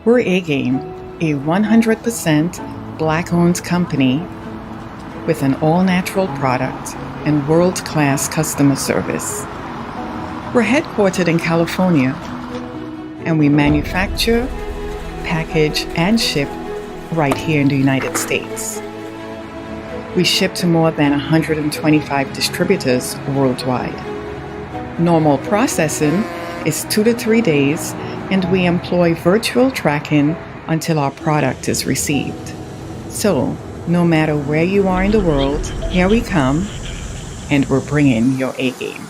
We're A-Game, a 100% Black-owned company with an all-natural product and world-class customer service. We're headquartered in California, and we manufacture, package, and ship right here in the United States. We ship to more than 125 distributors worldwide. Normal processing is 2 to 3 days, and we employ virtual tracking until our product is received. So, no matter where you are in the world, here we come, and we're bringing your A-game.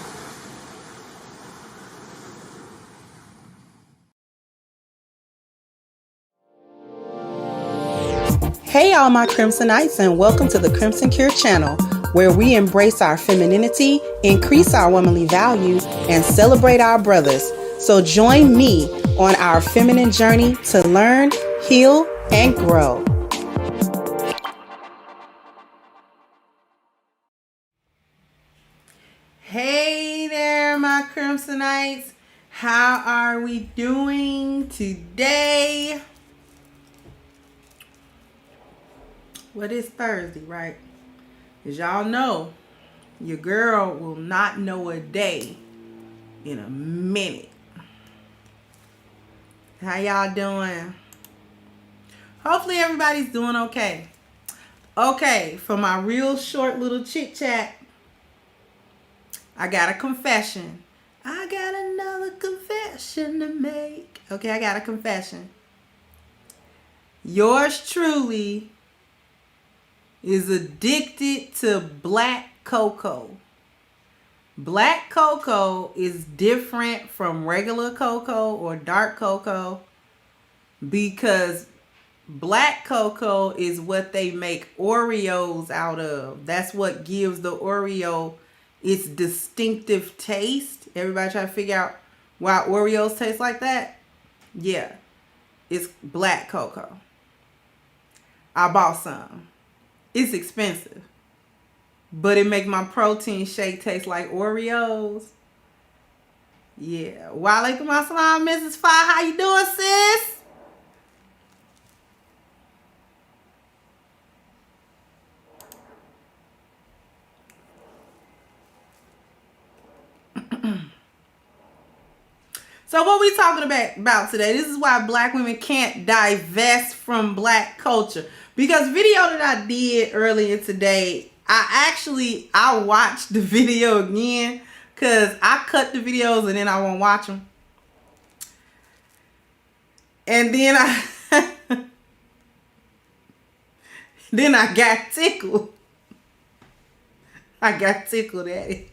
Hey all my Crimsonites, and welcome to the Crimson Cure channel, where we embrace our femininity, increase our womanly values, and celebrate our brothers. So join me on our feminine journey to learn, heal, and grow. Hey there, my Crimsonites. How are we doing today? Well, it's Thursday, right? As y'all know, your girl will not know a day in a minute. How y'all doing? Hopefully everybody's doing okay. Okay, for my real short little chit chat, I got a confession. I got another confession to make. Okay, I got a confession. Yours truly is addicted to black cocoa. Black cocoa is different from regular cocoa or dark cocoa because black cocoa is what they make Oreos out of. That's what gives the Oreo its distinctive taste. Everybody try to figure out why Oreos taste like that? Yeah, it's black cocoa. I bought some. It's expensive, but it make my protein shake taste like Oreos. Yeah. Walaikum assalam, Mrs. Fi. How you doing, sis? So what we talking about today? This is why black women can't divest from black culture. Because video that I did earlier today, I watched the video again because I cut the videos and then I won't watch them. And then I got tickled. I got tickled at it.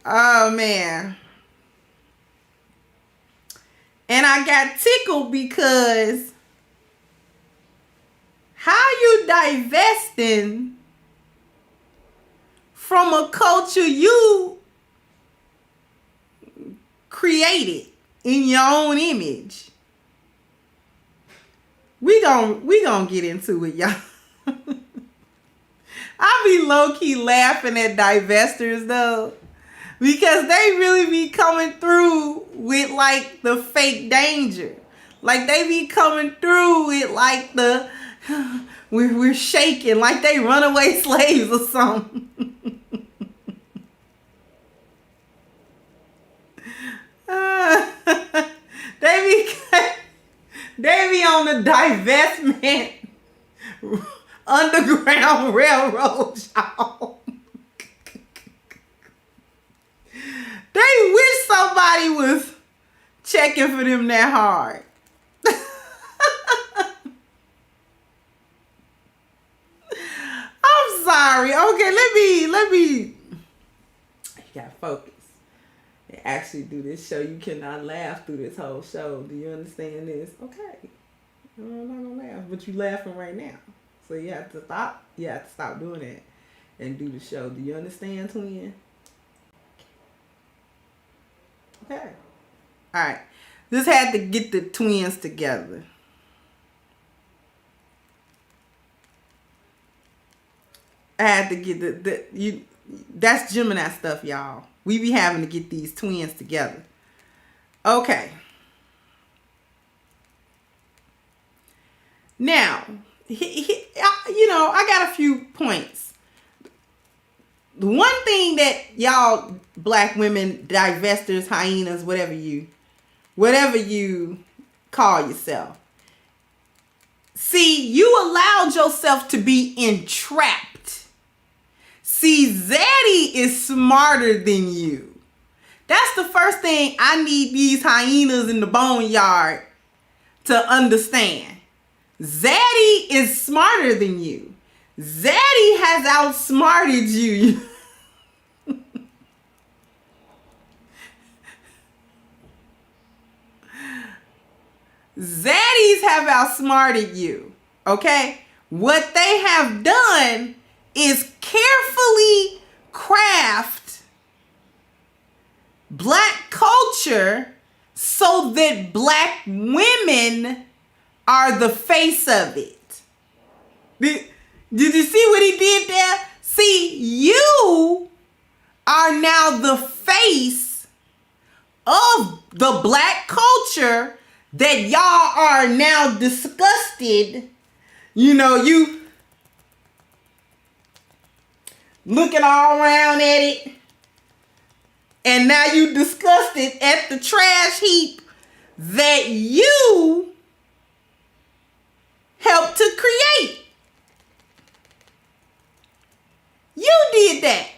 Oh man. And I got tickled because how you divesting from a culture you created in your own image? We gon' get into it, y'all. I be low-key laughing at divestors though, because they really be coming through with like the fake danger. Like they be coming through with like the we're shaking like they runaway slaves or something. They be on the divestment underground railroad, y'all. They wish somebody was checking for them that hard. I'm sorry. Okay, let me. You gotta focus. And actually do this show. You cannot laugh through this whole show. Do you understand this? Okay. I'm not gonna laugh, but you laughing right now. So you have to stop. You have to stop doing that and do the show. Do you understand, twin? Okay. All right. Just had to get the twins together. I had to get that's Gemini stuff, y'all. We be having to get these twins together. Okay. Now, I got a few points. The one thing that y'all black women, divestors, hyenas, whatever you call yourself, see, you allowed yourself to be entrapped. See, Zaddy is smarter than you. That's the first thing I need these hyenas in the boneyard to understand. Zaddy is smarter than you. Zaddy has outsmarted you. Zaddies have outsmarted you. Okay? What they have done is carefully craft black culture so that black women are the face of it. Did you see what he did there? See, you are now the face of the black culture that y'all are now disgusted. You looking all around at it, and now you disgusted at the trash heap that you helped to create. You did that.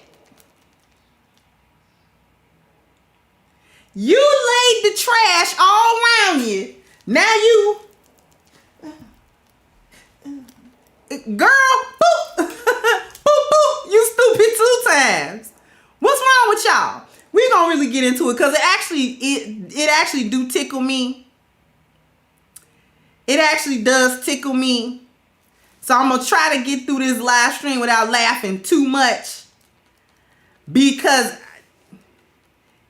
You laid the trash all around you. Now you, girl, boop, boop, boop, you stupid 2 times. What's wrong with y'all? We're gonna really get into it because it actually do tickle me. It actually does tickle me. So I'm gonna try to get through this live stream without laughing too much, because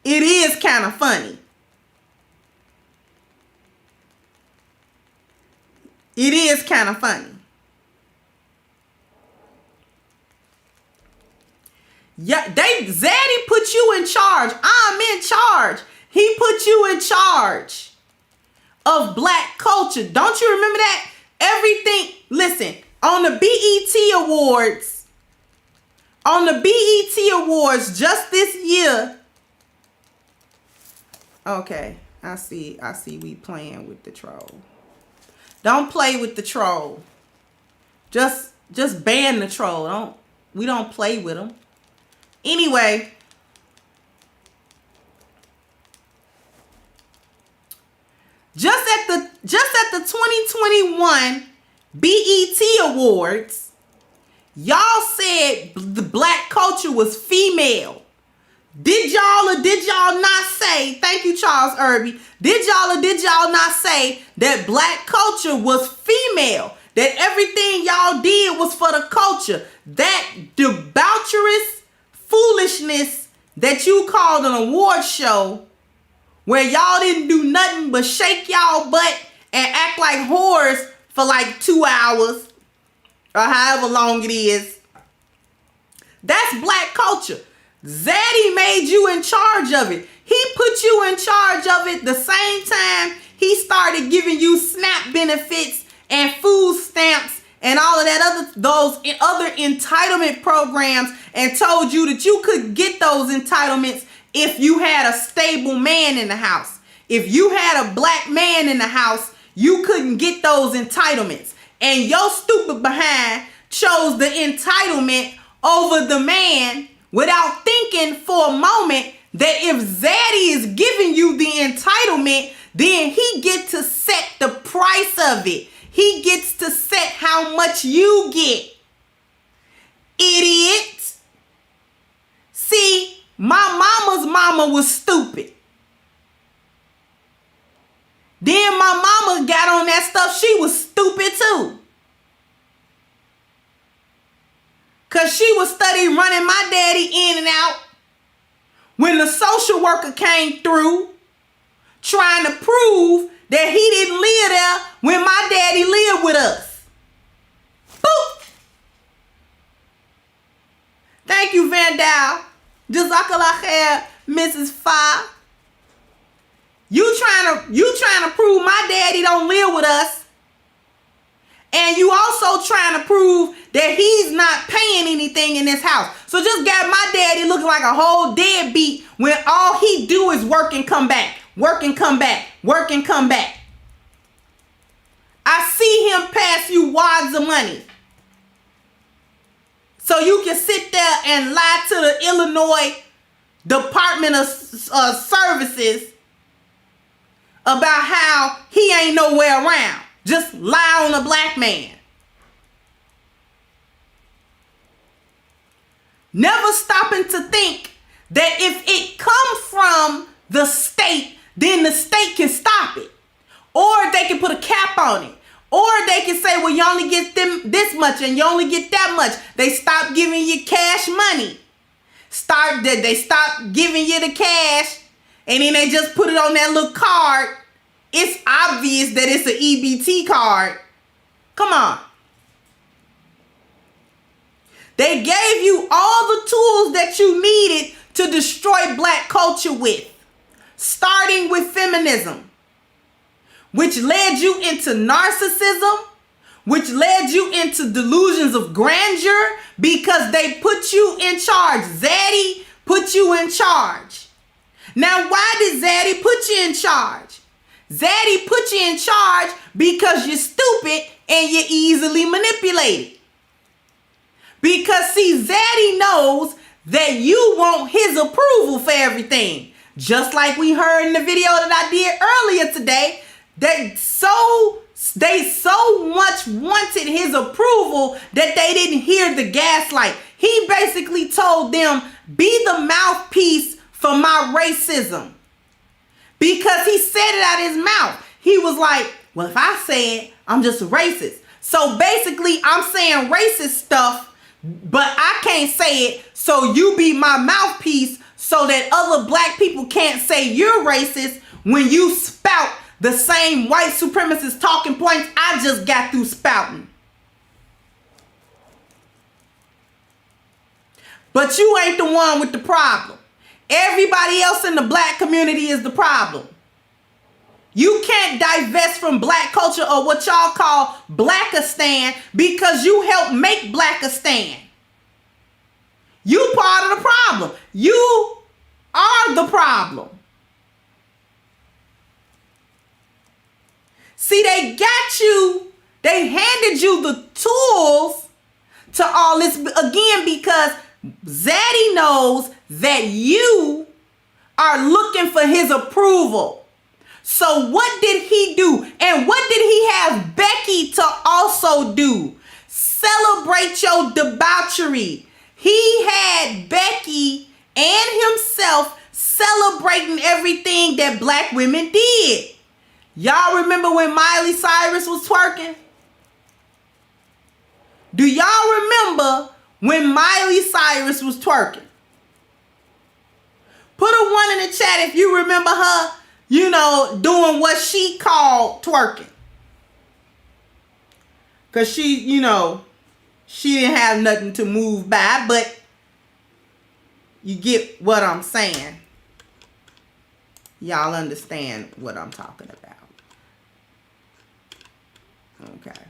it is kind of funny. It is kind of funny. Yeah, Zaddy put you in charge. I'm in charge. He put you in charge of black culture. Don't you remember that? Everything, listen, on the BET Awards just this year. Okay, I see we playing with the troll. Don't play with the troll. Just ban the troll. We don't play with them. Anyway, just at the 2021 BET Awards, y'all said the black culture was female. Did y'all or did y'all not say, thank you, Charles Irby, did y'all or did y'all not say that black culture was female? That everything y'all did was for the culture? That debaucherous foolishness that you called an award show, where y'all didn't do nothing but shake y'all butt and act like whores for like 2 hours or however long it is. That's black culture. Zaddy made you in charge of it. He put you in charge of it the same time he started giving you SNAP benefits and food stamps and all of that those other entitlement programs, and told you that you could get those entitlements if you had a stable man in the house. If you had a black man in the house, you couldn't get those entitlements. And your stupid behind chose the entitlement over the man without thinking for a moment that if Zaddy is giving you the entitlement, then he gets to set the price of it. He gets to set how much you get. Idiot. See, my mama's mama was stupid. Then my mama got on that stuff. She was stupid too. Because she was studying running my daddy in and out. When the social worker came through trying to prove that he didn't live there when my daddy lived with us. Boop. Thank you, Vandal. Jazakallah khair, Mrs. Fa. You trying to prove my daddy don't live with us. And you also trying to prove that he's not paying anything in this house. So just got my daddy looking like a whole deadbeat when all he do is work and come back. Work and come back. Work and come back. I see him pass you wads of money. So you can sit there and lie to the Illinois Department of Services about how he ain't nowhere around. Just lie on a black man. Never stopping to think that if it comes from the state, then the state can stop it. Or they can put a cap on it. Or they can say, well, you only get them this much and you only get that much. They stop giving you cash money. They stop giving you the cash and then they just put it on that little card. It's obvious that it's an EBT card. Come on. They gave you all the tools that you needed to destroy black culture with. Starting with feminism, which led you into narcissism, which led you into delusions of grandeur because they put you in charge. Zaddy put you in charge. Now, why did Zaddy put you in charge? Zaddy put you in charge because you're stupid and you're easily manipulated. Because see, Zaddy knows that you want his approval for everything. Just like we heard in the video that I did earlier today, they so much wanted his approval that they didn't hear the gaslight. He basically told them, be the mouthpiece for my racism. Because he said it out of his mouth. He was like, well, if I say it, I'm just a racist. So basically, I'm saying racist stuff, but I can't say it. So you be my mouthpiece so that other black people can't say you're racist when you spout the same white supremacist talking points I just got through spouting. But you ain't the one with the problem. Everybody else in the black community is the problem. You can't divest from black culture or what y'all call Blackistan because you helped make Blackistan. You part of the problem. You are the problem. See, they got you, they handed you the tools to all this again because Zaddy knows that you are looking for his approval. So what did he do? And what did he have Becky to also do? Celebrate your debauchery. He had Becky and himself celebrating everything that black women did. Y'all remember when Miley Cyrus was twerking? Do y'all remember when Miley Cyrus was twerking? Put a 1 in the chat if you remember her, doing what she called twerking. Because she didn't have nothing to move by, but you get what I'm saying. Y'all understand what I'm talking about. Okay.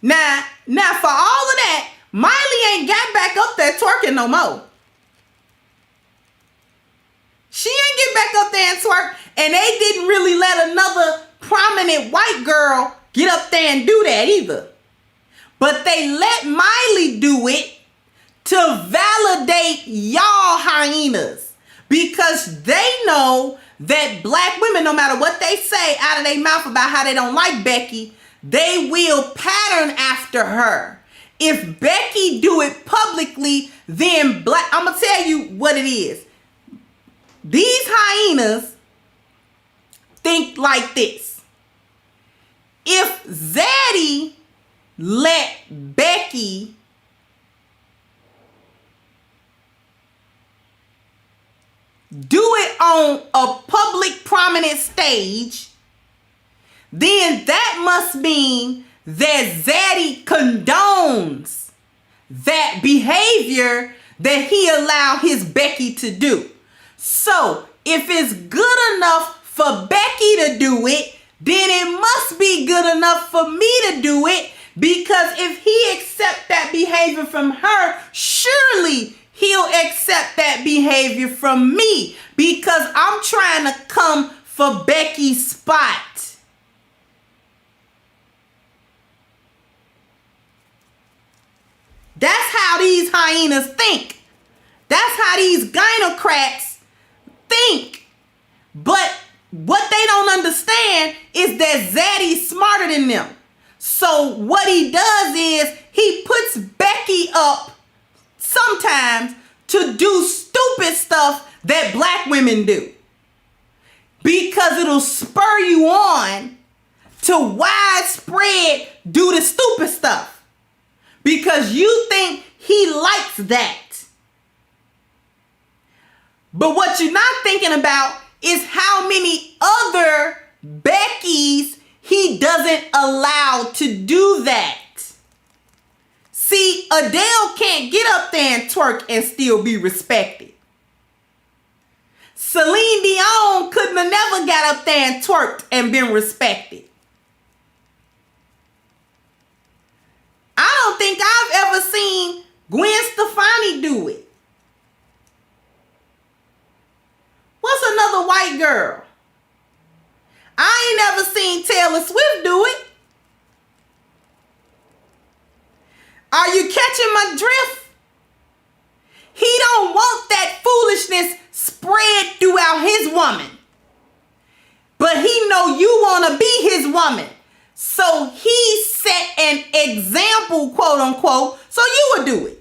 Now for all of that, Miley ain't got back up there twerking no more. She ain't get back up there and twerk, and they didn't really let another prominent white girl get up there and do that either. But they let Miley do it to validate y'all hyenas because they know that black women, no matter what they say out of their mouth about how they don't like Becky, they will pattern after her. If Becky do it publicly, then I'm going to tell you what it is. These hyenas think like this. If Zaddy let Becky do it on a public prominent stage, then that must mean that Zaddy condones that behavior that he allowed his Becky to do. So if it's good enough for Becky to do it, then it must be good enough for me to do it, because if he accepts that behavior from her, surely he'll accept that behavior from me, because I'm trying to come for Becky's spot. That's how these hyenas think. That's how these gynocrats think. But what they don't understand is that Zaddy's smarter than them. So what he does is he puts Becky up sometimes to do stupid stuff that black women do, because it'll spur you on to widespread do the stupid stuff, because you think he likes that. But what you're not thinking about is how many other Beckys he doesn't allow to do that. See, Adele can't get up there and twerk and still be respected. Celine Dion couldn't have never got up there and twerked and been respected. I don't think I've ever seen Gwen Stefani do it. What's another white girl? I ain't never seen Taylor Swift do it. Are you catching my drift? He don't want that foolishness spread throughout his woman. But he know you want to be his woman. So he set an example, quote unquote, so you would do it.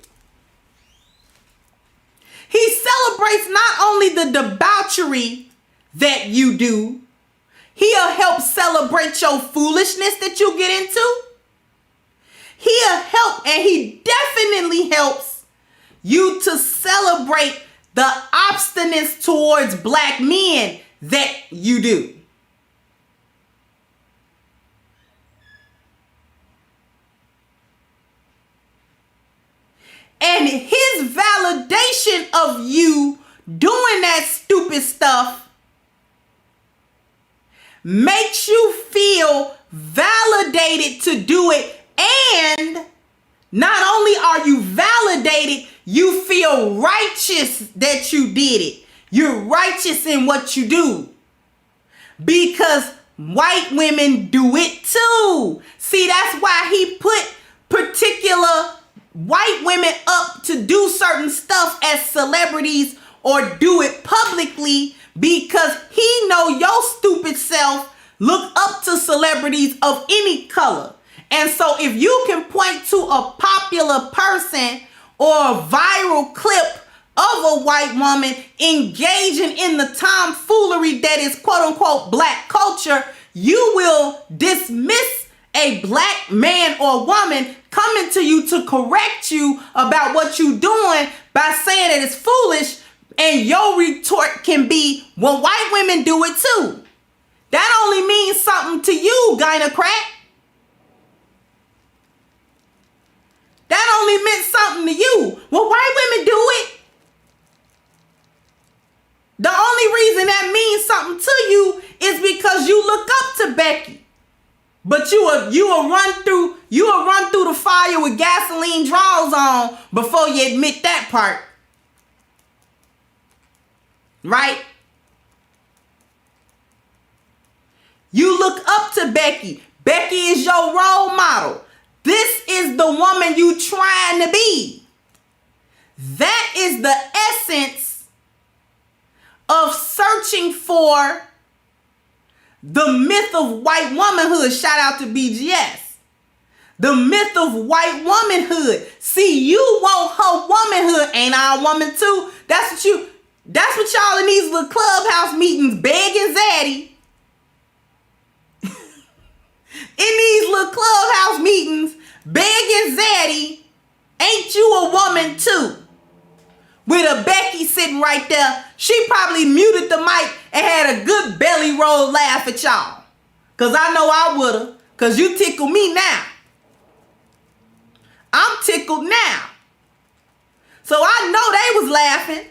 He celebrates not only the debauchery that you do, he'll help celebrate your foolishness that you get into. He'll help, and he definitely helps you to celebrate the obstinance towards black men that you do. And his validation of you doing that stupid stuff makes you feel validated to do it. And not only are you validated, you feel righteous that you did it. You're righteous in what you do, because white women do it too. See, that's why he put particular white women up to do certain stuff as celebrities or do it publicly, because he know your stupid self look up to celebrities of any color. And so if you can point to a popular person or a viral clip of a white woman engaging in the tomfoolery that is quote unquote black culture, you will dismiss a black man or woman coming to you to correct you about what you're doing by saying that it's foolish, and your retort can be, well, white women do it too. That only means something to you, gynocrat. That only meant something to you. Well, white women do it. The only reason that means something to you is because you look up to Becky. But you will run through the fire with gasoline draws on before you admit that part. Right? You look up to Becky. Becky is your role model. This is the woman you trying to be. That is the essence of searching for the myth of white womanhood. Shout out to BGS. The myth of white womanhood. See, you want her womanhood. Ain't I a woman too? That's what y'all in these little clubhouse meetings begging Zaddy. In these little clubhouse meetings begging Zaddy, ain't you a woman too? With a Becky sitting right there. She probably muted the mic and had a good belly roll laugh at y'all. Because I know I would have. Because you tickle me now. I'm tickled now. So I know they was laughing.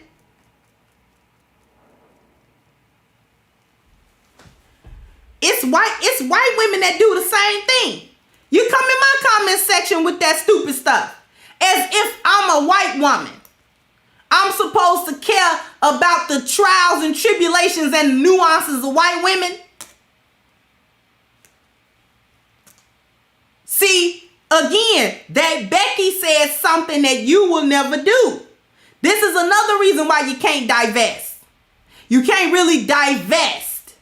It's white women that do the same thing. You come in my comment section with that stupid stuff. As if I'm a white woman. I'm supposed to care about the trials and tribulations and nuances of white women. See, again, that Becky said something that you will never do. This is another reason why you can't divest. You can't really divest.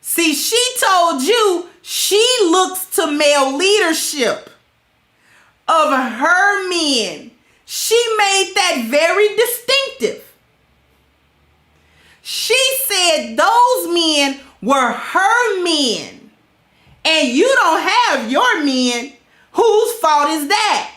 See, she told you she looks to male leadership of her men. She made that very distinctive. She said those men were her men. And you don't have your men. Whose fault is that?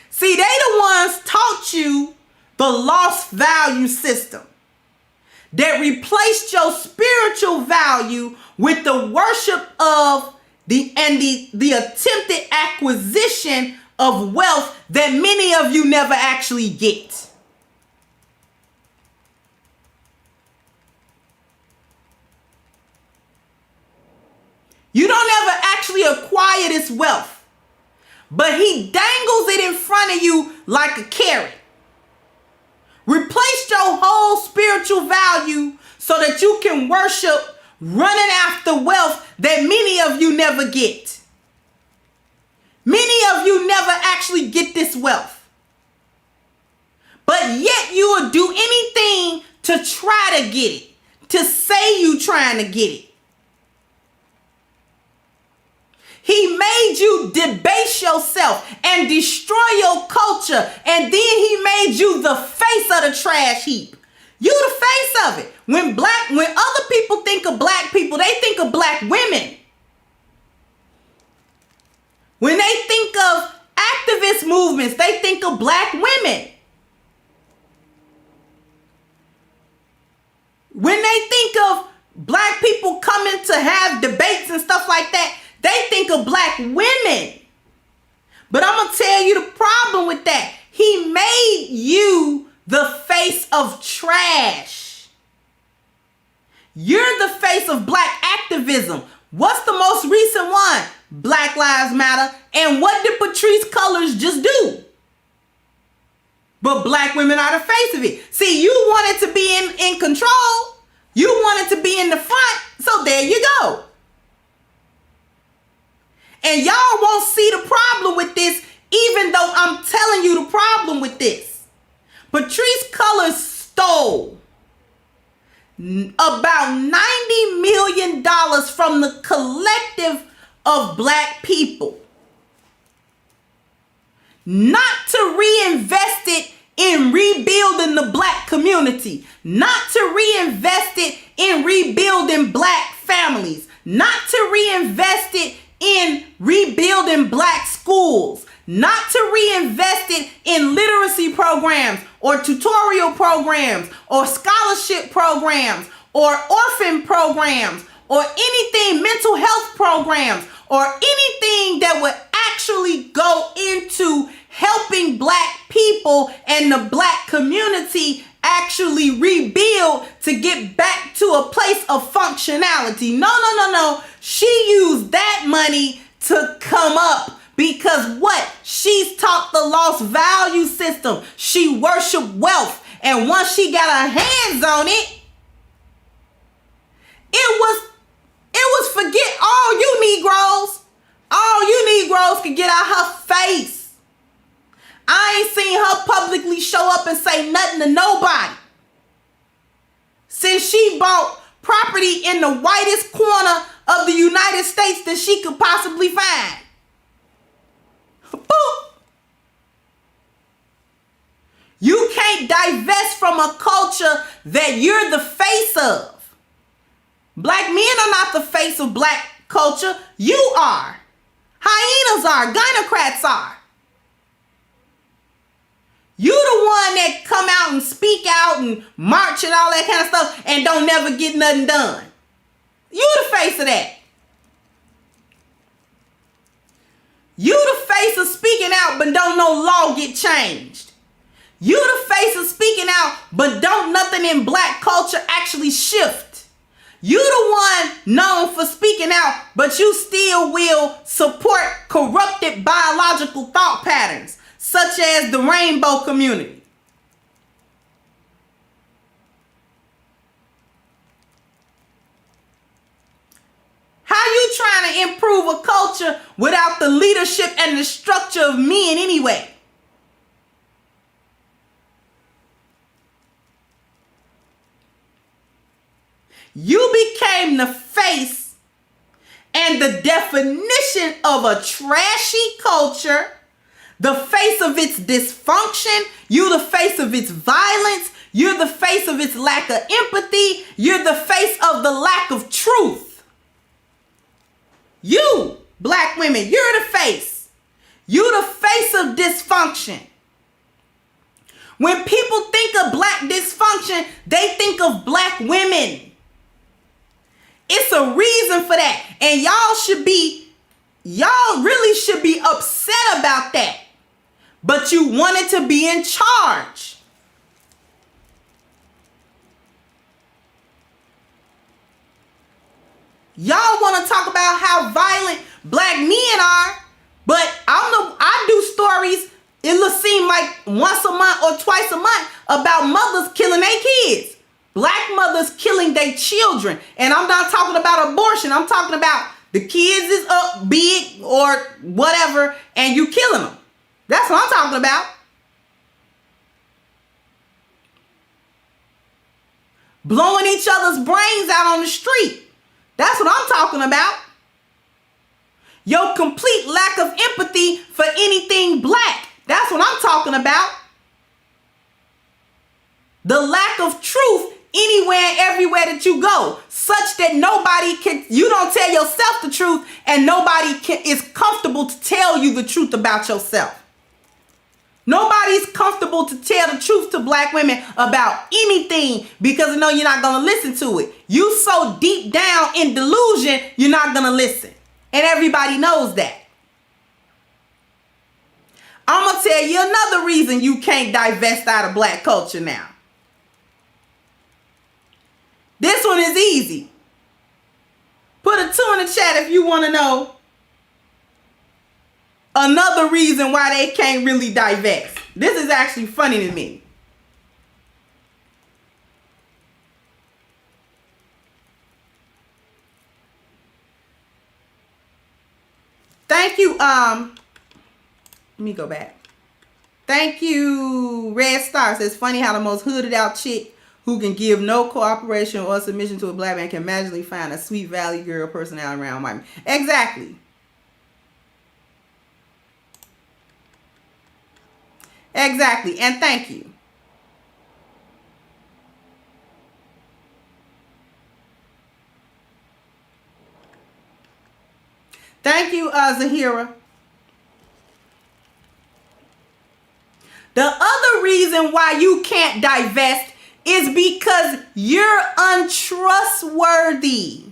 See, they the ones taught you the lost value system that replaced your spiritual value with the worship of the attempted acquisition of wealth that many of you never actually get. You don't ever actually acquire this wealth, but he dangles it in front of you like a carrot. Replace your whole spiritual value so that you can worship running after wealth that many of you never get. Many of you never actually get this wealth. But yet you will do anything to try to get it, to say you trying to get it. He made you debase yourself and destroy your culture. And then he made you the face of the trash heap. You the face of it. When other people think of black people, they think of black women. When they think of activist movements, they think of black women. When they think of black people coming to have debates and stuff like that, they think of black women. But I'm going to tell you the problem with that. He made you the face of trash. You're the face of black activism. What's the most recent one? Black Lives Matter. And what did Patrice Cullors just do? But black women are the face of it. See, you wanted to be in control. You wanted to be in the front. So there you go. And y'all won't see the problem with this, even though I'm telling you the problem with this. Patrice Cullors stole about $90 million from the collective of black people. Not to reinvest it in rebuilding the black community. Not to reinvest it in rebuilding black families. Not to reinvest it in rebuilding black schools, not to reinvest it in literacy programs or tutorial programs or scholarship programs or orphan programs or anything, mental health programs or anything that would actually go into helping black people and the black community actually rebuild to get back to a place of functionality. No. She used that money to come up because what? She's taught the lost value system. She worshiped wealth. And once she got her hands on it, it was forget all you Negroes. All you Negroes could get out her face. I ain't seen her publicly show up and say nothing to nobody since she bought property in the whitest corner of the United States that she could possibly find. Boop. You can't divest from a culture that you're the face of. Black men are not the face of black culture. You are. Hyenas are. Gynocrats are. You the one that come out and speak out and march and all that kind of stuff and don't never get nothing done. You the face of that. You the face of speaking out but don't no law get changed. You the face of speaking out, but don't nothing in black culture actually shift. You the one known for speaking out, but you still will support corrupted biological thought patterns, such as the rainbow community. How you trying to improve a culture without the leadership and the structure of men anyway? You became the face and the definition of a trashy culture, the face of its dysfunction. You the face of its violence. You're the face of its lack of empathy. You're the face of the lack of truth. You, black women, you're the face. You the face of dysfunction. When people think of black dysfunction, they think of black women. It's a reason for that. And y'all really should be upset about that. But you wanted to be in charge. Y'all want to talk about how violent black men are, but I do stories, it will seem like once a month or twice a month, about mothers killing their kids. Black mothers killing their children. And I'm not talking about abortion. I'm talking about the kids is up big or whatever, and you killing them. That's what I'm talking about. Blowing each other's brains out on the street. That's what I'm talking about. Your complete lack of empathy for anything black. That's what I'm talking about. The lack of truth anywhere and everywhere that you go, such that you don't tell yourself the truth, and nobody is comfortable to tell you the truth about yourself. Nobody's comfortable to tell the truth to black women about anything because they know you're not going to listen to it. You so deep down in delusion, you're not going to listen. And everybody knows that. I'm going to tell you another reason you can't divest out of black culture now. This one is easy. Put a 2 in the chat if you want to know another reason why they can't really divest. This is actually funny to me. Thank you. Let me go back. Thank you. Red Star says, funny how the most hooded out chick who can give no cooperation or submission to a black man can magically find a sweet valley girl personality around white men. Exactly. Exactly. And thank you. Thank you, Zahira. The other reason why you can't divest is because you're untrustworthy.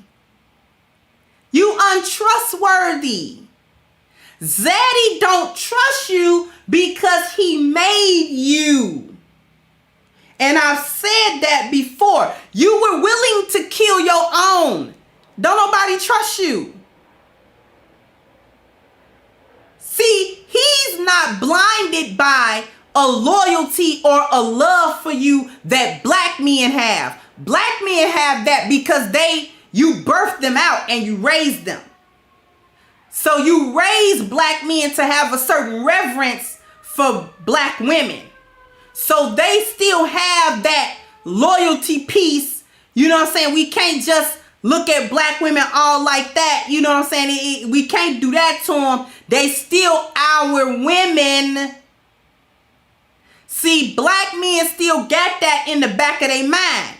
You untrustworthy. Zaddy don't trust you because he made you. And I've said that before. You were willing to kill your own. Don't nobody trust you. See, he's not blinded by a loyalty or a love for you that black men have. Black men have that because you birthed them out and you raised them. So you raise black men to have a certain reverence for black women. So they still have that loyalty piece. You know what I'm saying? We can't just look at black women all like that. You know what I'm saying? We can't do that to them. They still our women. See, black men still got that in the back of their mind.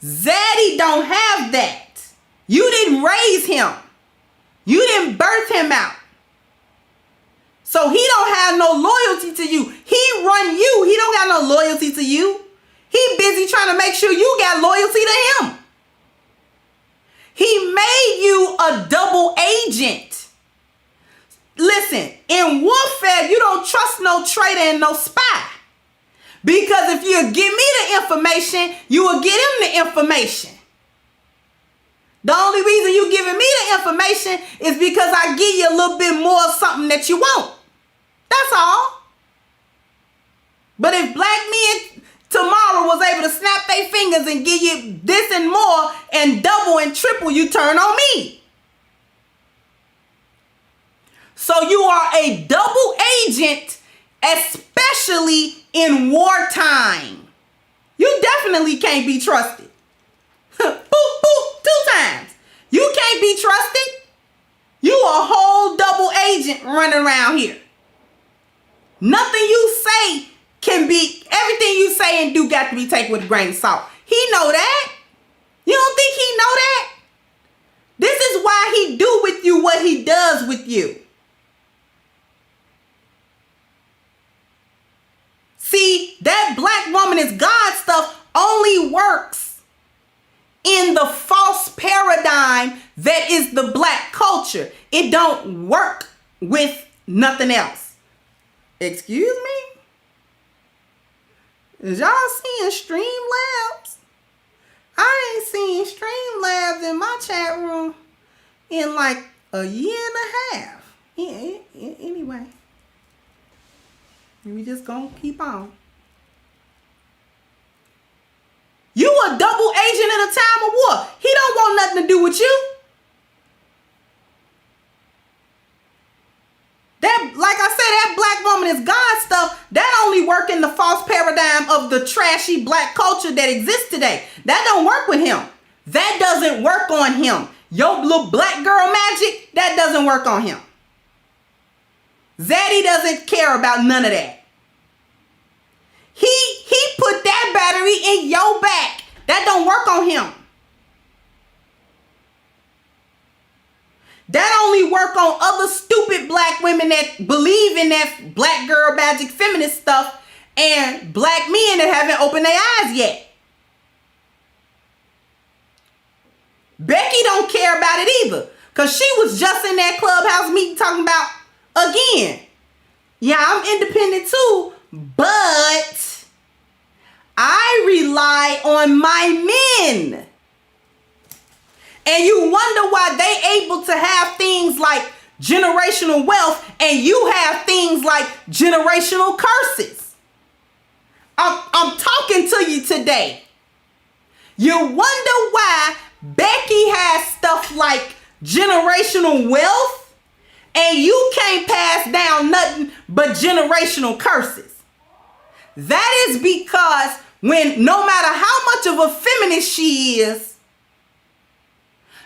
Zaddy don't have that. You didn't raise him. You didn't birth him out. So he don't have no loyalty to you. He run you. He don't got no loyalty to you. He busy trying to make sure you got loyalty to him. He made you a double agent. Listen, in warfare, you don't trust no traitor and no spy. Because if you give me the information, you will get him the information. The only reason you giving me the information is because I give you a little bit more of something that you want. That's all. But if black men tomorrow was able to snap their fingers and give you this and more and double and triple, you turn on me. So you are a double agent, especially in wartime. You definitely can't be trusted. Boop, boop, 2 times. You can't be trusted. You a whole double agent running around here. Nothing you say can be, everything you say and do got to be taken with a grain of salt. He know that. You don't think he know that? This is why he do with you what he does with you. See, that black woman is God stuff only works in the false paradigm that is the black culture. It don't work with nothing else. Excuse me? Is y'all seeing Streamlabs? I ain't seen Streamlabs in my chat room in like a year and a half. Anyway, we just gonna keep on. You a double agent in a time of war. He don't want nothing to do with you. That, like I said, that black woman is God stuff. That only work in the false paradigm of the trashy black culture that exists today. That don't work with him. That doesn't work on him. Your little black girl magic, that doesn't work on him. Zaddy doesn't care about none of that. He put that battery in your back. That don't work on him. That only work on other stupid black women that believe in that black girl magic feminist stuff and black men that haven't opened their eyes yet. Becky don't care about it either, because she was just in that clubhouse meeting talking about, again, yeah, I'm independent too, but I rely on my men. And you wonder why they able to have things like generational wealth and you have things like generational curses. I'm talking to you today. You wonder why Becky has stuff like generational wealth and you can't pass down nothing but generational curses. That is because when, no matter how much of a feminist she is,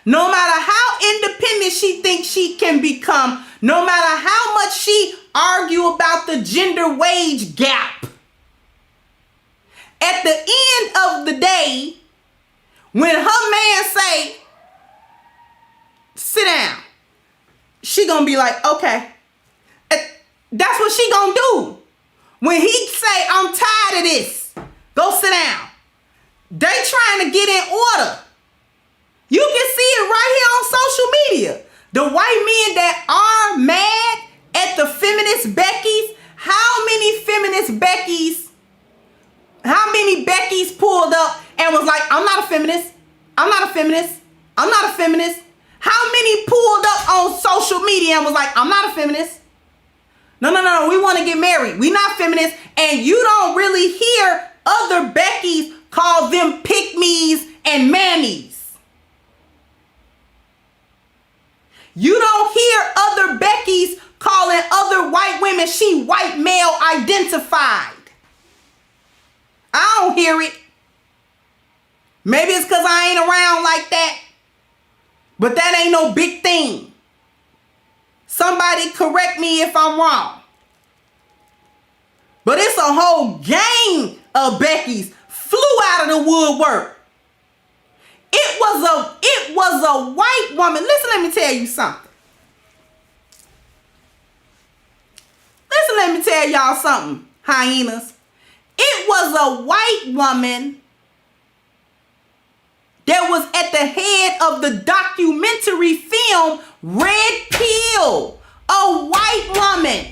no matter how independent she thinks she can become, no matter how much she argue about the gender wage gap, at the end of the day, when her man say, sit down, she gonna be like, okay. That's what she gonna do. When he say, I'm tired of this, go sit down. They trying to get in order. You can see it right here on social media. The white men that are mad at the feminist Beckys, how many Beckys pulled up and was like, I'm not a feminist. I'm not a feminist. I'm not a feminist. How many pulled up on social media and was like, I'm not a feminist. No, we want to get married. We not feminists. And you don't really hear other Beckys call them pick-me's and mammies. You don't hear other Beckys calling other white women she white male identified. I don't hear it. Maybe it's because I ain't around like that. But that ain't no big thing. Somebody correct me if I'm wrong. But it's a whole gang of Beckys flew out of the woodwork. It was a white woman. Listen, let me tell you something. Listen, let me tell y'all something, hyenas. It was a white woman that was at the head of the documentary film Red Pill. A white woman.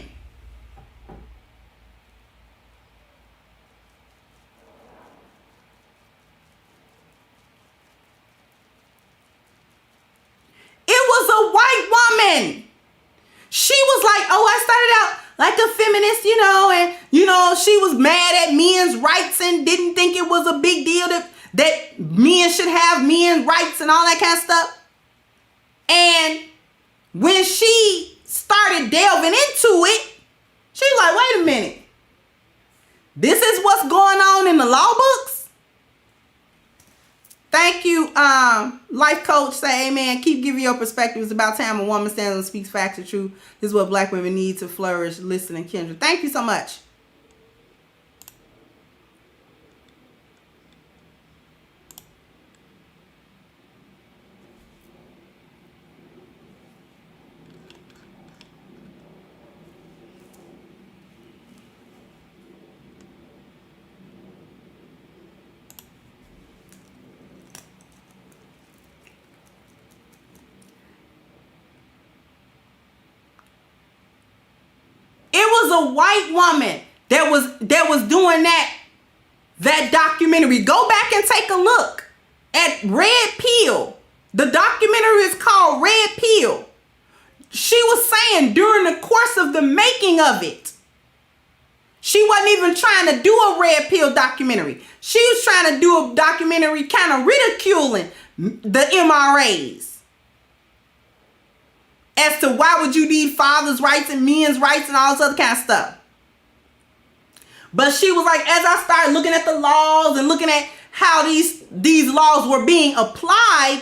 like a feminist, and she was mad at men's rights and didn't think it was a big deal that men should have men's rights and all that kind of stuff. And when she started delving into it, she's like, wait a minute. This is what's going on in the law books? Thank you, life coach. Say amen. Keep giving your perspective. It's about time a woman stands and speaks facts and truth. This is what black women need to flourish. Listen, and Kendra. Thank you so much. A white woman that was doing that documentary. Go back and take a look at Red Pill. The documentary is called Red Pill. She was saying during the course of the making of it, she wasn't even trying to do a Red Pill documentary. She was trying to do a documentary kind of ridiculing the MRAs. As to why would you need fathers' rights and men's rights and all this other kind of stuff. But she was like, as I started looking at the laws and looking at how these laws were being applied,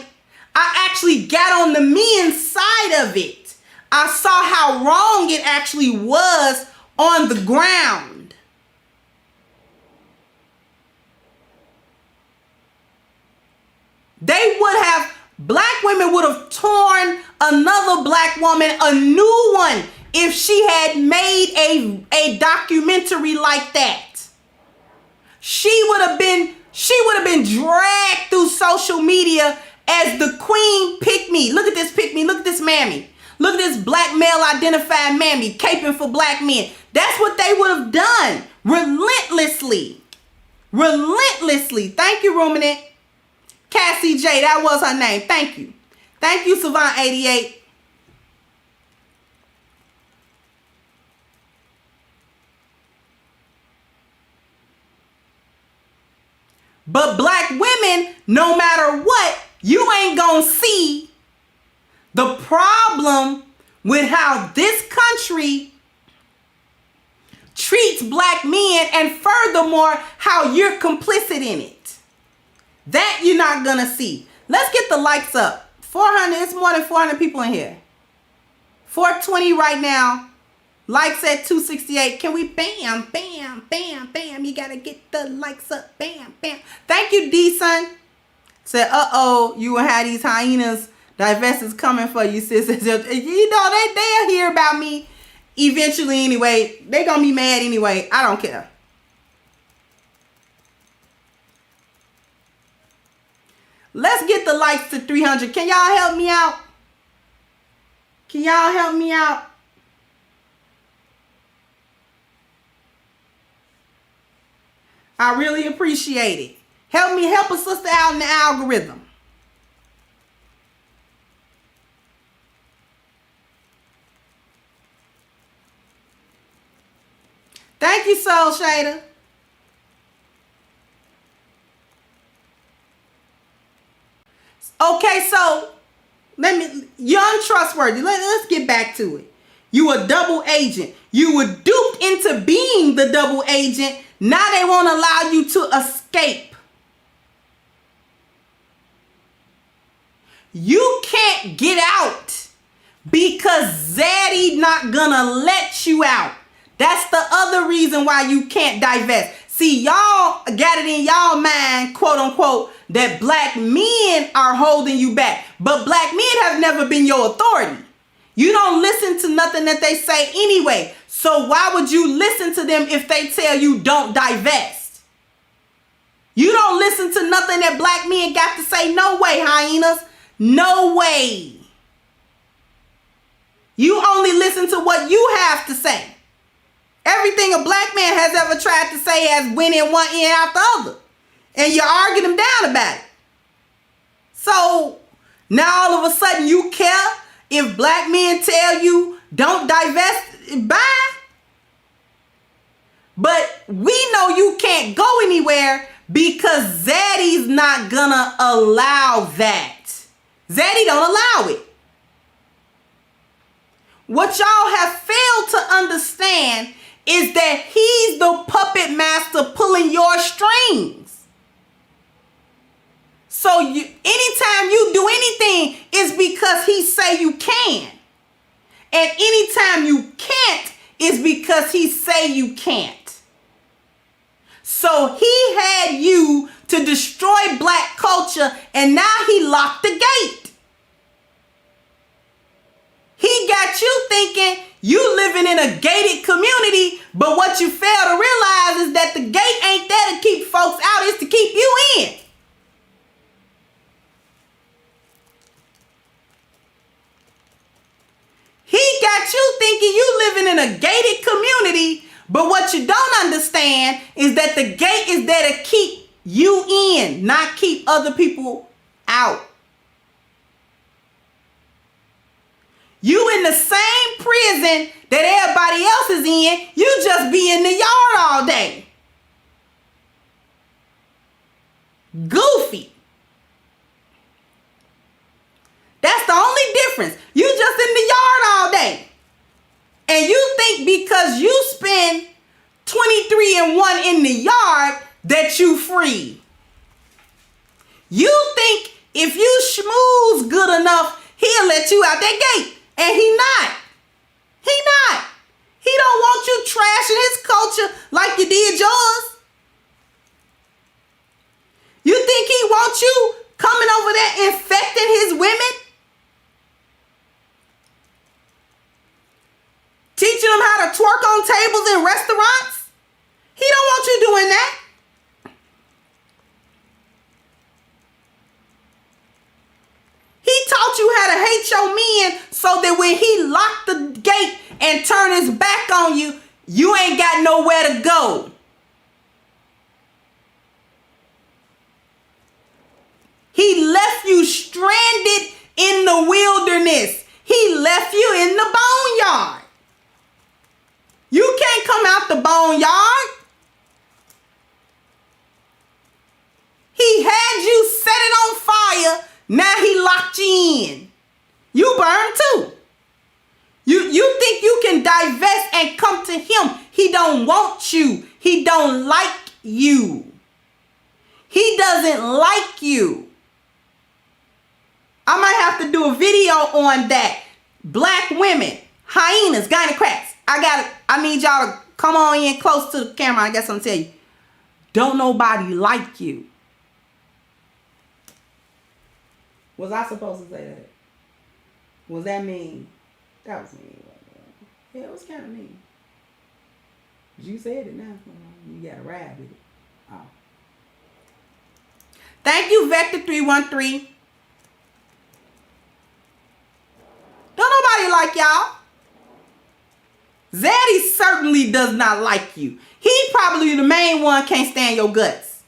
I actually got on the men's side of it. I saw how wrong it actually was on the ground. Black women would have torn another black woman a new one if she had made a documentary like that. She would have been dragged through social media as the queen pick me. Look at this pick me. Look at this mammy. Look at this black male identified mammy caping for black men. That's what they would have done relentlessly. Relentlessly. Thank you, Ruminant. Cassie J, that was her name. Thank you. Thank you, Savant88. But black women, no matter what, you ain't gonna see the problem with how this country treats black men, and furthermore, how you're complicit in it. That you're not gonna see. Let's get the likes up. 400, it's more than 400 people in here. 420 right now. Likes at 268. Can we bam, bam, bam, bam? You gotta get the likes up. Bam, bam. Thank you, D-Son. Said, uh-oh, you will have these hyenas. Divest is coming for you, sis. They'll hear about me eventually anyway. They gonna be mad anyway. I don't care. Let's get the likes to 300. Can y'all help me out? Can y'all help me out? I really appreciate it. Help a sister out in the algorithm. Thank you, Soul Shader. Okay, so you're untrustworthy. Let's get back to it. You a double agent. You were duped into being the double agent. Now they won't allow you to escape. You can't get out because Zaddy not gonna let you out. That's the other reason why you can't divest. See, y'all got it in y'all mind, quote unquote, that black men are holding you back. But black men have never been your authority. You don't listen to nothing that they say anyway. So why would you listen to them if they tell you don't divest? You don't listen to nothing that black men got to say. No way, hyenas. No way. You only listen to what you have to say. Everything a black man has ever tried to say has went in one ear out the other. And you argue them down about it. So now all of a sudden you care if black men tell you don't divest. Bye. But we know you can't go anywhere because Zaddy's not gonna allow that. Zaddy don't allow it. What y'all have failed to understand is that he's the puppet master pulling your strings. So anytime you do anything, it's because he say you can. And anytime you can't, it's because he say you can't. So he had you to destroy black culture, and now he locked the gate. He got you thinking you living in a gated community, but what you fail to realize is that the gate ain't there to keep folks out, it's to keep you in. He got you thinking you living in a gated community, but what you don't understand is that the gate is there to keep you in, not keep other people out. You in the same prison that everybody else is in, you just be in the yard all day. Goofy. That's the only difference. You just in the yard all day. And you think because you spend 23 and 1 in the yard that you free. You think if you schmooze good enough, he'll let you out that gate. And he not. He not. He don't want you trashing his culture like you did yours. You think he wants you coming over there infecting his women? Teaching them how to twerk on tables in restaurants? He don't want you doing that. He taught you how to hate your men so that when he locked the gate and turned his back on you, you ain't got nowhere to go. He left you stranded in the wilderness. He left you in the boneyard. You can't come out the boneyard. He had you set it on fire. Now he locked you in. You burned too. You think you can divest and come to him. He don't want you. He don't like you. He doesn't like you. I might have to do a video on that. Black women, hyenas, gynocracy. I need y'all to come on in close to the camera. I guess I'm telling you. Don't nobody like you. Was I supposed to say that? Was that mean? That was mean. Yeah, it was kind of mean. You said it now. You got to ride with it. Oh. Thank you, Vector313. Don't nobody like y'all. Zaddy certainly does not like you. He probably the main one can't stand your guts.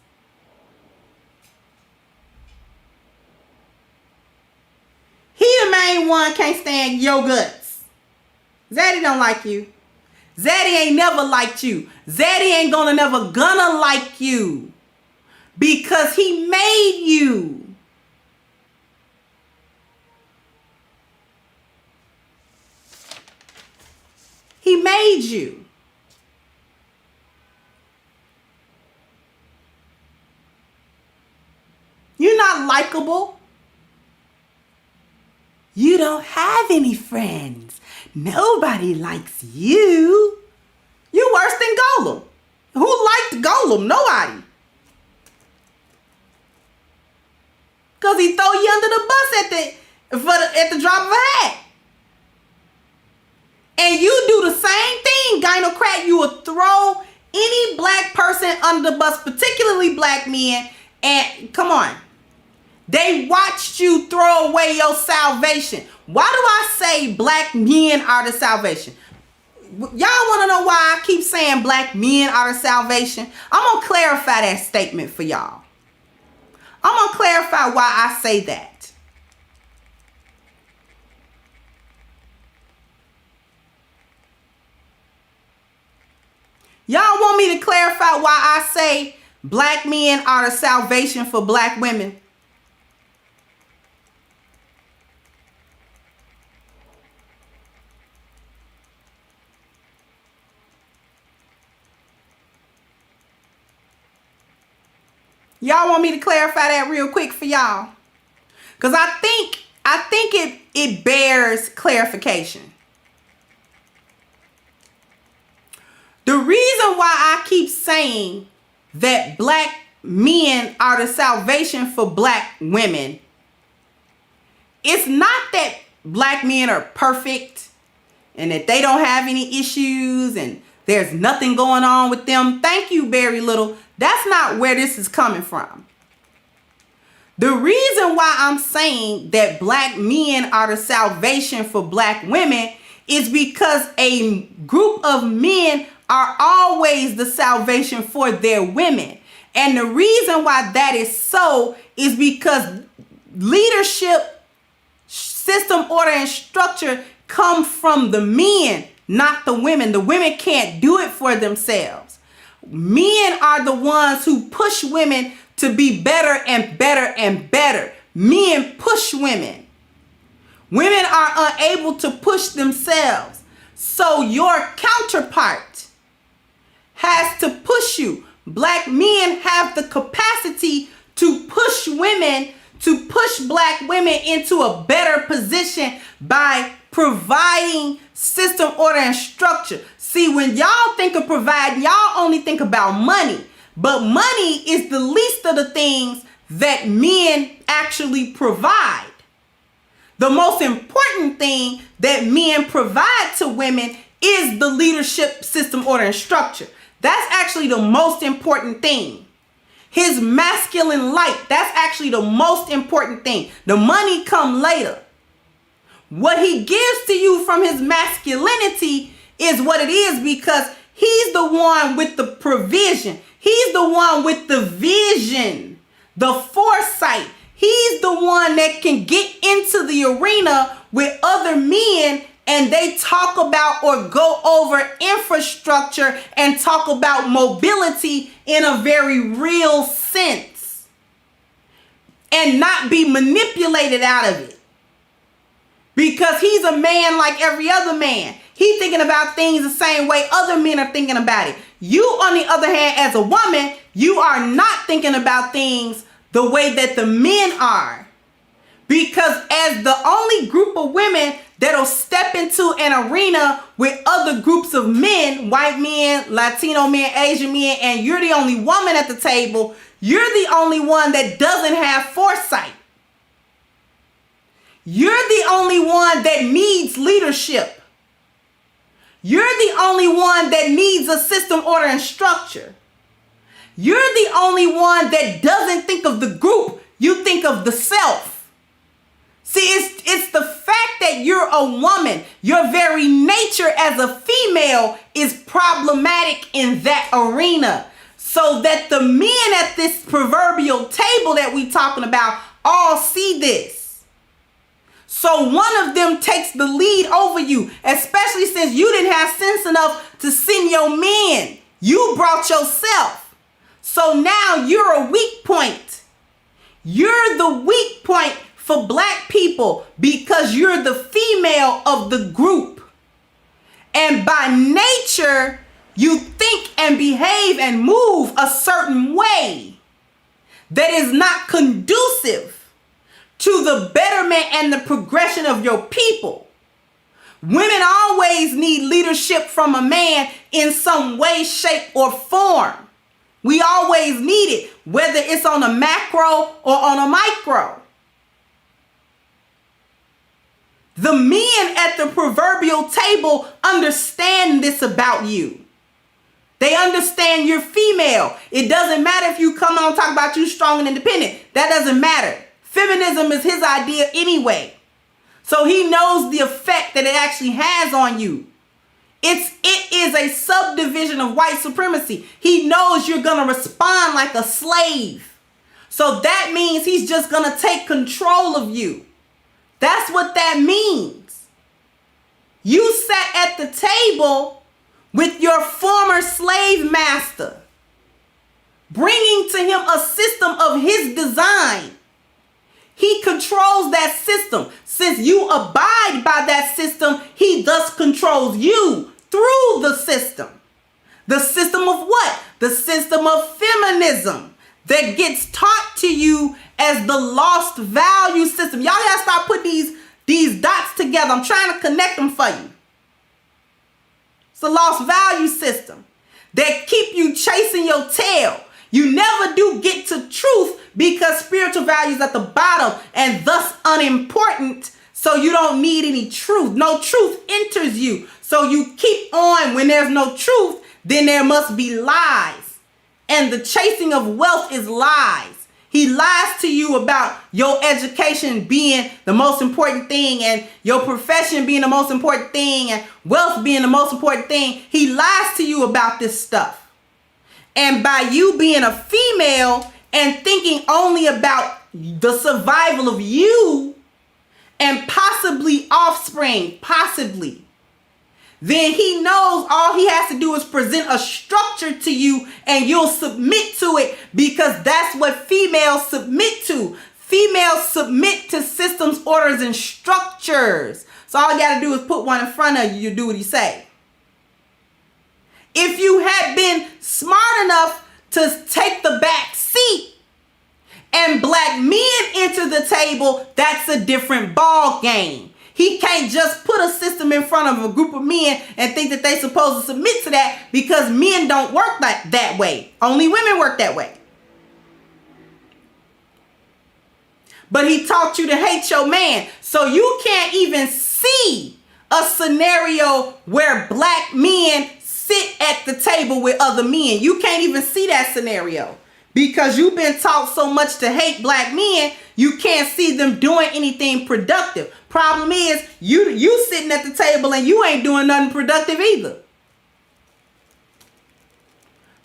He the main one can't stand your guts. Zaddy don't like you. Zaddy ain't never liked you. Zaddy ain't never gonna like you. Because he made you. He made you. You're not likable. You don't have any friends. Nobody likes you. You worse than Golem. Who liked Golem? Nobody. Because he throw you under the bus at the drop of a hat. And you do the same thing, gynocrat. You will throw any black person under the bus, particularly black men. And come on. They watched you throw away your salvation. Why do I say black men are the salvation? Y'all want to know why I keep saying black men are the salvation? I'm going to clarify that statement for y'all. I'm going to clarify why I say that. Y'all want me to clarify why I say black men are the salvation for black women? Y'all want me to clarify that real quick for y'all? Because I think it bears clarification. The reason why I keep saying that black men are the salvation for black women, it's not that black men are perfect and that they don't have any issues and there's nothing going on with them. Thank you, Very Little. That's not where this is coming from. The reason why I'm saying that black men are the salvation for black women is because a group of men are always the salvation for their women. And the reason why that is so is because leadership, system, order, and structure come from the men, not the women. The women can't do it for themselves. Men are the ones who push women to be better and better and better. Men push women. Women are unable to push themselves. So your counterpart has to push you. Black men have the capacity to push women, to push black women into a better position by providing system, order, and structure. See, when y'all think of providing, y'all only think about money. But money is the least of the things that men actually provide. The most important thing that men provide to women is the leadership, system, order, and structure. That's actually the most important thing. His masculine light, that's actually the most important thing. The money come later. What he gives to you from his masculinity is what it is, because he's the one with the provision. He's the one with the vision, the foresight. He's the one that can get into the arena with other men and they talk about or go over infrastructure and talk about mobility in a very real sense and not be manipulated out of it. Because he's a man like every other man. He's thinking about things the same way other men are thinking about it. You, on the other hand, as a woman, you are not thinking about things the way that the men are. Because as the only group of women that'll step into an arena with other groups of men, white men, Latino men, Asian men, and you're the only woman at the table, you're the only one that doesn't have foresight. You're the only one that needs leadership. You're the only one that needs a system, order, and structure. You're the only one that doesn't think of the group. You think of the self. See, it's the fact that you're a woman. Your very nature as a female is problematic in that arena. So that the men at this proverbial table that we talking about all see this. So one of them takes the lead over you, especially since you didn't have sense enough to send your men. You brought yourself. So now you're a weak point. You're the weak point for black people because you're the female of the group. And by nature, you think and behave and move a certain way that is not conducive to the betterment and the progression of your people. Women always need leadership from a man in some way, shape, or form. We always need it, whether it's on a macro or on a micro. The men at the proverbial table understand this about you. They understand you're female. It doesn't matter if you come on and talk about you strong and independent. That doesn't matter. Feminism is his idea anyway. So he knows the effect that it actually has on you. It is a subdivision of white supremacy. He knows you're going to respond like a slave. So that means he's just going to take control of you. That's what that means. You sat at the table with your former slave master, bringing to him a system of his design. He controls that system. Since you abide by that system, he thus controls you through the system. The system of what? The system of feminism that gets taught to you as the lost value system. Y'all gotta start putting these dots together. I'm trying to connect them for you. It's the lost value system that keep you chasing your tail. You never do get to truth because spiritual value is at the bottom and thus unimportant. So you don't need any truth. No truth enters you. So you keep on. When there's no truth, then there must be lies. And the chasing of wealth is lies. He lies to you about your education being the most important thing and your profession being the most important thing and wealth being the most important thing. He lies to you about this stuff. And by you being a female and thinking only about the survival of you and possibly offspring, then he knows all he has to do is present a structure to you and you'll submit to it because that's what females submit to. Females submit to systems, orders, and structures. So all you got to do is put one in front of you, you do what he say. If you had been smart enough to take the back seat and black men enter the table, that's a different ball game. He can't just put a system in front of a group of men and think that they're supposed to submit to that because men don't work that way. Only women work that way. But he taught you to hate your man. So you can't even see a scenario where black men sit at the table with other men. You can't even see that scenario because you've been taught so much to hate black men, you can't see them doing anything productive. Problem is, you sitting at the table and you ain't doing nothing productive either.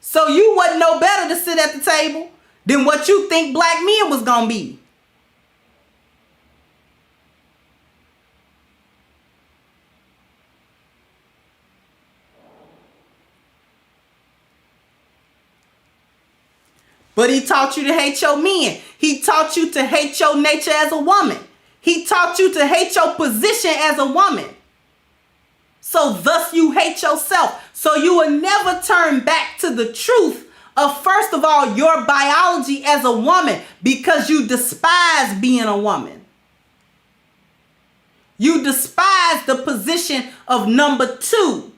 So you wasn't no better to sit at the table than what you think black men was gonna be. But he taught you to hate your men. He taught you to hate your nature as a woman. He taught you to hate your position as a woman. So thus you hate yourself. So you will never turn back to the truth of, first of all, your biology as a woman because you despise being a woman. You despise the position of number 2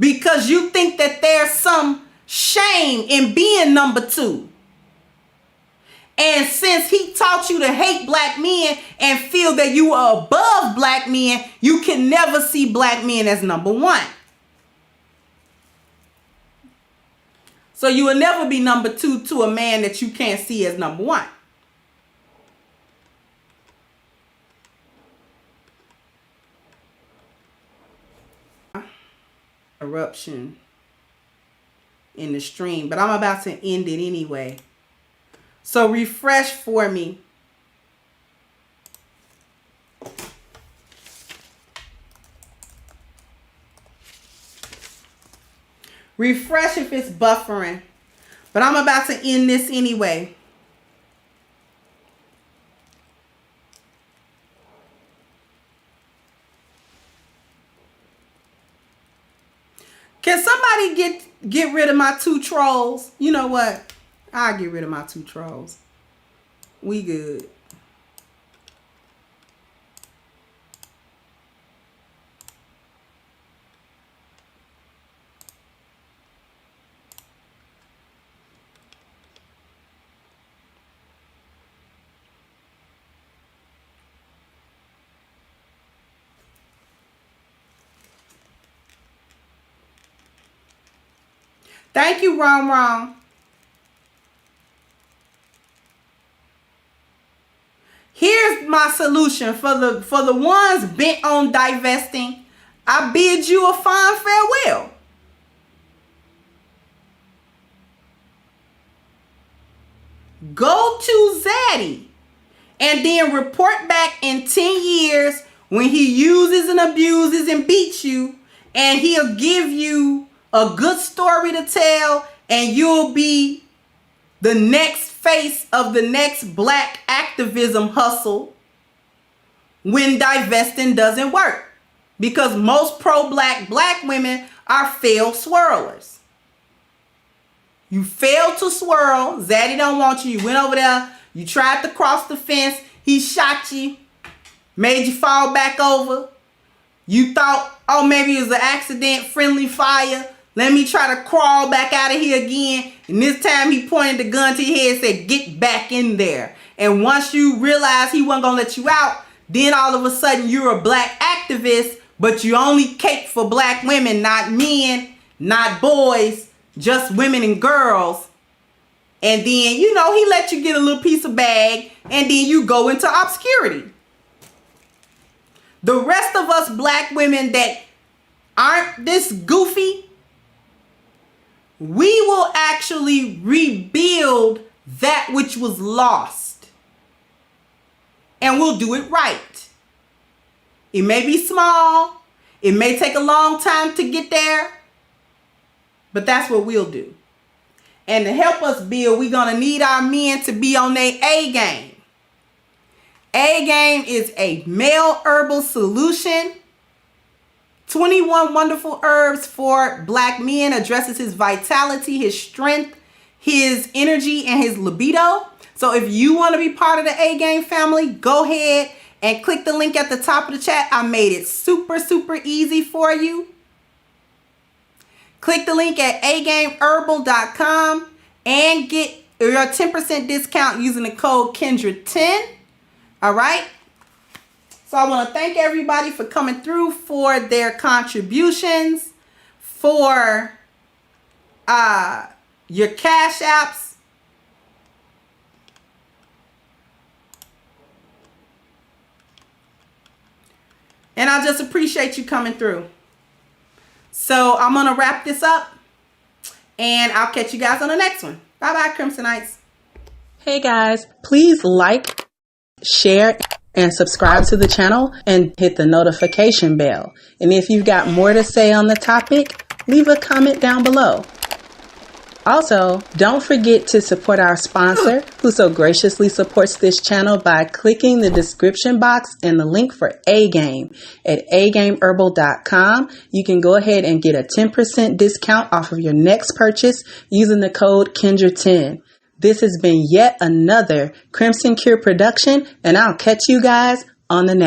because you think that there's some shame in being number 2. And since he taught you to hate black men and feel that you are above black men, you can never see black men as number 1. So you will never be number 2 to a man that you can't see as number 1. Eruption in the stream, but I'm about to end it anyway. So refresh for me. Refresh if it's buffering, but I'm about to end this anyway. Can somebody get rid of my 2 trolls? You know what? I'll get rid of my 2 trolls. We good. Thank you, Wrong. Here's my solution for the ones bent on divesting. I bid you a fond farewell. Go to Zaddy and then report back in 10 years when he uses and abuses and beats you and he'll give you a good story to tell, and you'll be the next face of the next black activism hustle when divesting doesn't work. Because most pro-black black women are failed swirlers. You failed to swirl. Zaddy don't want you. You went over there. You tried to cross the fence. He shot you. Made you fall back over. You thought, oh, maybe it was an accident, friendly fire. Let me try to crawl back out of here again. And this time he pointed the gun to your head and said, get back in there. And once you realized he wasn't going to let you out, then all of a sudden you're a black activist, but you only cape for black women, not men, not boys, just women and girls. And then, he let you get a little piece of bag, and then you go into obscurity. The rest of us black women that aren't this goofy, we will actually rebuild that which was lost. And we'll do it right. It may be small. It may take a long time to get there. But that's what we'll do. And to help us build, we're going to need our men to be on their A game. A game is a male herbal solution. 21 wonderful herbs for black men, addresses his vitality, his strength, his energy, and his libido. So if you want to be part of the A game family, go ahead and click the link at the top of the chat. I made it super, super easy for you. Click the link at agameherbal.com and get your 10% discount using the code Kendra10. All right. So I want to thank everybody for coming through, for their contributions, for your cash apps. And I just appreciate you coming through. So I'm going to wrap this up, and I'll catch you guys on the next one. Bye-bye, Crimsonites. Hey guys, please like, share, and subscribe to the channel and hit the notification bell. And if you've got more to say on the topic, leave a comment down below. Also, don't forget to support our sponsor, who so graciously supports this channel by clicking the description box and the link for A-Game at agameherbal.com. You can go ahead and get a 10% discount off of your next purchase using the code Kendra10. This has been yet another Crimson Cure production, and I'll catch you guys on the next.